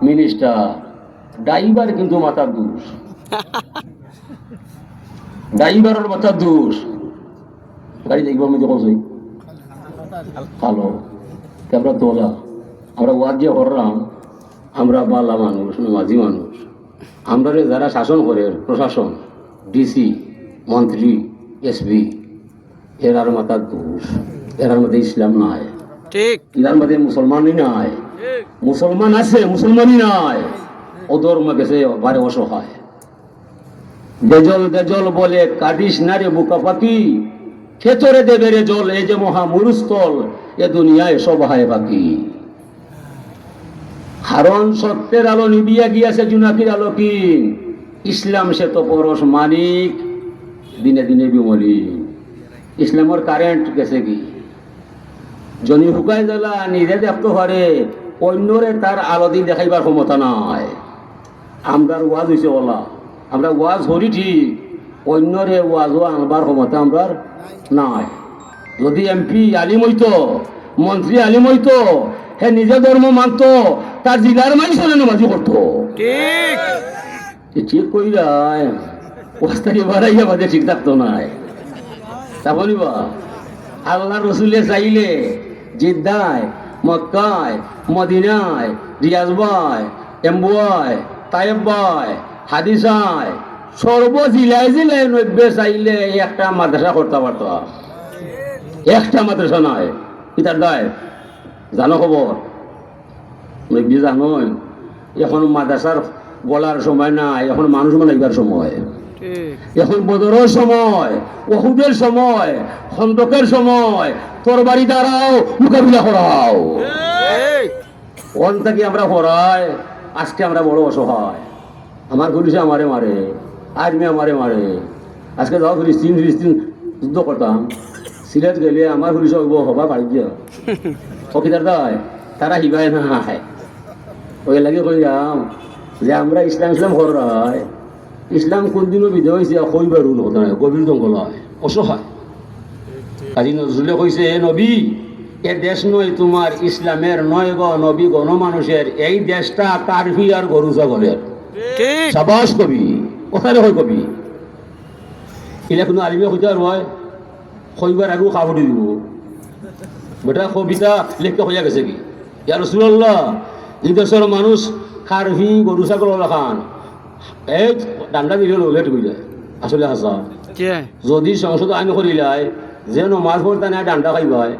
Minister, driver কিন্তু মাথার দোষ, ড্রাইভারের মাথার দোষ। গাড়ি দেখবো আমি যখন ভালো আমরা তোলা, আমরা ওয়াদ যে করলাম, আমরা বালা মানুষ, মাঝি মানুষ, আমরা যারা শাসন করে প্রশাসন, ডিসি, মন্ত্রী, এসপি, এরার মাথার দোষ, এরার মধ্যে ইসলাম নাই, ঠিক এরার মধ্যে মুসলমানই নাই, মুসলমান আছে মুসলমানই নাই, ওদের গেছে বারে অসহায়। দেজল দেজল বলে কাটিস না রে বুকা পাখি, খেতরে দেবে রে জল, এই যে মহা মরুস্থল, এ দুনিয়ায় সব হায় বাকি। হারণ সত্যের আলো নিবিয়া গিয়াছে জুনাকির আলোকিন, ইসলাম সে তো পরশ মানিক, দিনে দিনে বিমলি। ইসলামের কারেন্ট গেছে কি জনি হুকাই জ্বালা নিজে দেখতে পারে, অন্যরে তার আলো দিন দেখাইবার ক্ষমতা নাই। আমরার ওয়াজ হয়েছে ওলা, আমরা ওয়াজ হরি ঠিক, অন্যরে ওয়াজও আনবার ক্ষমতা আমরার নাই। যদি এমপি আলিম হইতো, মন্ত্রী আলিম হইতো, হে নিজে ধর্ম মানত, তার জিলার মানুষের নামাজি করতো। ঠিক ঠিক কইরায় ওস্তাদি বাড়াইয়া বাদে ঠিক থাকতো নাই। তা বলিবা আল্লাহ রসুলে চাইলে জিদ্দায়, মক্কায়, মদিনায়, রিয়াজবায়, এম্বুয়ায়, তায়েবায়, হাদিসায়, সর্ব জিলায় জিলায় নব্বে চাইলে একটা মাদ্রাসা করতে পারতো। একটা মাদ্রাসা নয়, ইতার দায় জানো খবর নব্বে জানোই। এখন মাদ্রাসার বলার সময় নাই, এখন মানুষ বানাইবার সময়, এখন বদরের সময়, ওহুদের সময়, খন্দকের সময়, তরবারি দ্বারাও মোকাবিলা করাও। ওন থেকে আমরা হরাই, আজকে আমরা বড় অসহায়। আমার পুলিশে আমারে মারে, আর্মি আমারে মারে। আজকে যাও ফিলিস্তিন যুদ্ধ করতাম, সিলেট গেলে আমার পুলিশে হবা বাড়ি দিয়া ফকিদার দায়, তারা হিবায় না হায়। ওই লাগে কইলাম যে আমরা ইসলাম ইসলাম হরাই, ইসলাম কোনদিনও বিধে হয়েছে কইবার রুল হতো না, গভীর জঙ্গল হয়, অসহায়। কাজী নজরুলে কইছে, নবী এ দেশ নয় তোমার ইসলামের, নয় গ নবী গণমানুষের, এই দেশটা কারফি আর গরু ছাগলের। সাবাস কবি, কোথায় হয় কবি? এলে কোনো আলিমে কইতে আর হয়, কইবার আগেও খাবড়ি দিব। বেটা কবিতা লিখতে হইয়া গেছে কি, ইয়া রাসূলুল্লাহ এই দেশের মানুষ কারফি গরু ছাগল খান, এই ডান্ডা দিলে লেট হয়ে যায়। আসলে হাসা যদি সংসদ আইন করিলাই যে নমাজ পড়তে না ডান্ডা খাইবাই,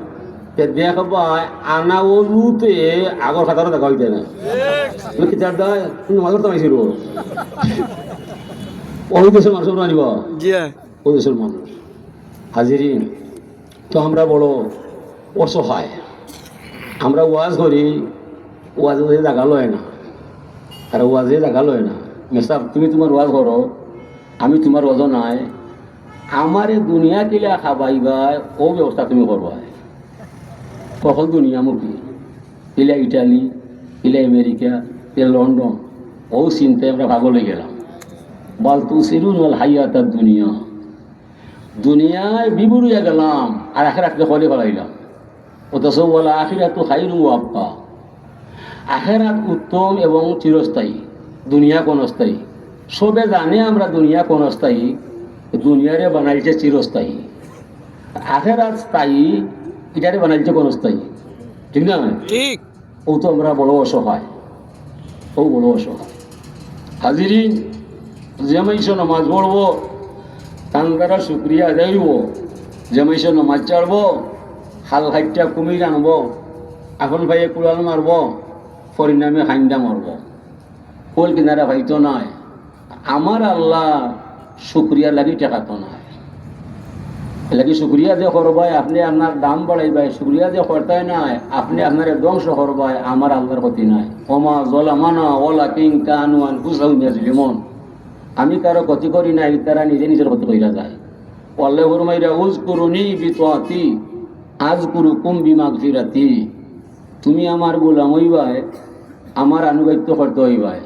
দেখাবাই আনা ওলুতে আগর খাতারও দেখা হইতে না। কিতার দায় নমাজ পড়তে পাইছিল, ওই দেশের মানুষ আনিব, ওই দেশের মানুষ। হাজিরিন, তো আমরা বড় অসহায়। আমরা ওয়াজ করি, ওয়াজে জায়গা লয় না, আর ওয়াজে জায়গা লয় না। মেসাব তুমি তোমার ওয়াজ করো, আমি তোমার ওয়াজও নাই, আমারে দুনিয়া কিলা খাবাইবাই ও ব্যবস্থা তুমি করবাই। কখন দুনিয়া মুখী, কিলা ইটালি, কিলা আমেরিকা, কিলা লন্ডন, ও চিন্তায় আমরা ভাগলে গেলাম। বালতু সিরুন ওয়াল হাইয়াতাদ দুনিয়া, দুনিয়ায় বিবুরিয়া গেলাম আর আখিরাতকে ফলে ফেলাইলাম। অথচ ওয়াল আখিরাতু খায়রুন ওয়া আবকা, আখিরাত উত্তম এবং চিরস্থায়ী, দুনিয়া ক্ষণস্থায়ী। সবে জানে আমরা দুনিয়া ক্ষণস্থায়ী, দুনিয়ারে বানাইছে চিরস্থায়ী, আখিরাত স্থায়ী, এটারে বানাইছে ক্ষণস্থায়ী। ঠিক না? ঠিক। ও তো আমরা বড় অসহায়, ও বড় অসহায়। হাজিরিন, যেমাইছে নমাজ পড়বো, তান দ্বারা শুক্রিয়া আদায় হইব। যেমাইছে নমাজ চাড়বো, হাল খাইটা কুমির আনব, এখন ভাইয়ে কুড়াল মারব, পরিণামে হাইন্দা মারব। কোল কিনারা ভাইতো নাই, আমার আল্লাহ শুক্রিয়া লাগি টেকাতো নাই। লাগি শুক্রিয়া যে করবাই আপনি আপনার দাম বাড়াইবাই, শুক্রিয়া যে করতাই নাই আপনি আপনার ধ্বংস করবাই, আমার আল্লাহর ক্ষতি নাই। ওমা জলামানা ওয়ালাকিন কানু আনফুসাহুম ইয়াজলিমুন, আমি কারো ক্ষতি করি নাই, তারা নিজে নিজের ক্ষতি কইরা যায়। আল্লাহ ফরমাইরা উযকুরুনি বিতাআতি আযকুরুকুম বিমাগফিরাতি, তুমি আমার গোলাম হইবাই, আমার আনুগত্য করতে হইবাই,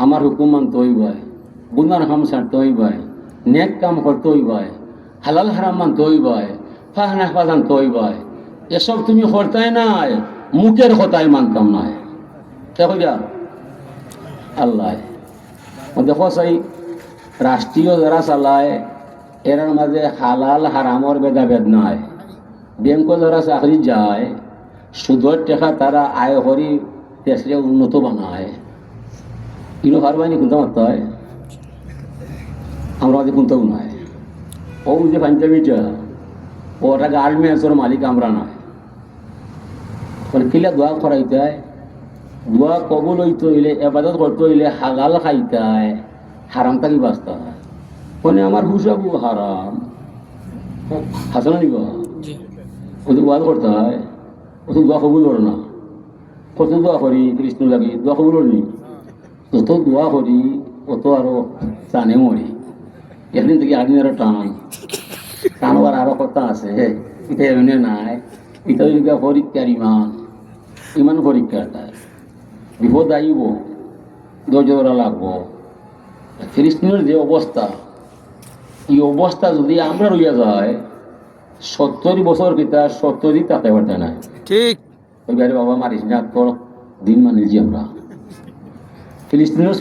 আমার হুকুম মানতে হইবাই, গুনার হাম ছাড়তে হইবাই, নেক কাম করতে হইবাই, হালাল হারাম মানতে হইবাই, ফাহনা জানতে হইবাই। এসব তুমি করতাই নাই, মুখের কথাই মানতাম নাই। কে কইরা আল্লাহ দেখো সেই রাষ্ট্রীয় যারা চালায় এর মাঝে হালাল হারামর ভেদাভেদ নাই। ব্যাংক যারা চাকরি যায় সুদের টাকা তারা আয় করি দেশে উন্নত বানায়। ইনো পারবানি কোনটা মারতে হয় আমরা মাঝে কোনটাও নাই। ও যে পাঞ্জাবিটা ওটা গার্মেন্টসের মালিক আমরা নাই। কিলা দোয়া করাইতে হয়, দোয়া কবুল হইতে হইলে এবাদত করতে হইলে হালাল খাইতে হয়, হারাম থাকি বাঁচতে হয়। মানে আমার হুসাবু হারাম হাসানো নিব ওদের দোয়া করতে হয়, ওদের দোয়া কবুল করে না। কত দোয়া করি কৃষ্ণ লাগি দোয়া কবুল নি, যত দোয়া করি অত আরো টানে মরি। একদিন থেকে আদিন আরো টান টানবার আরো কথা আছে, এটা এমনি নাই। এটা পরীক্ষার ইমান, ইমান পরীক্ষার বিপদ আইব ধৈর্য ধরা লাগবো। ফিলিস্তিনের যে অবস্থা, এই অবস্থা যদি আমরা রইয়া যায় 70 বছর ভিতর 70 তাতে পারতে না। ঠিক ওই বাবা মারিস না তোর দিন মানিছি আমরা ফিলিস্তিনের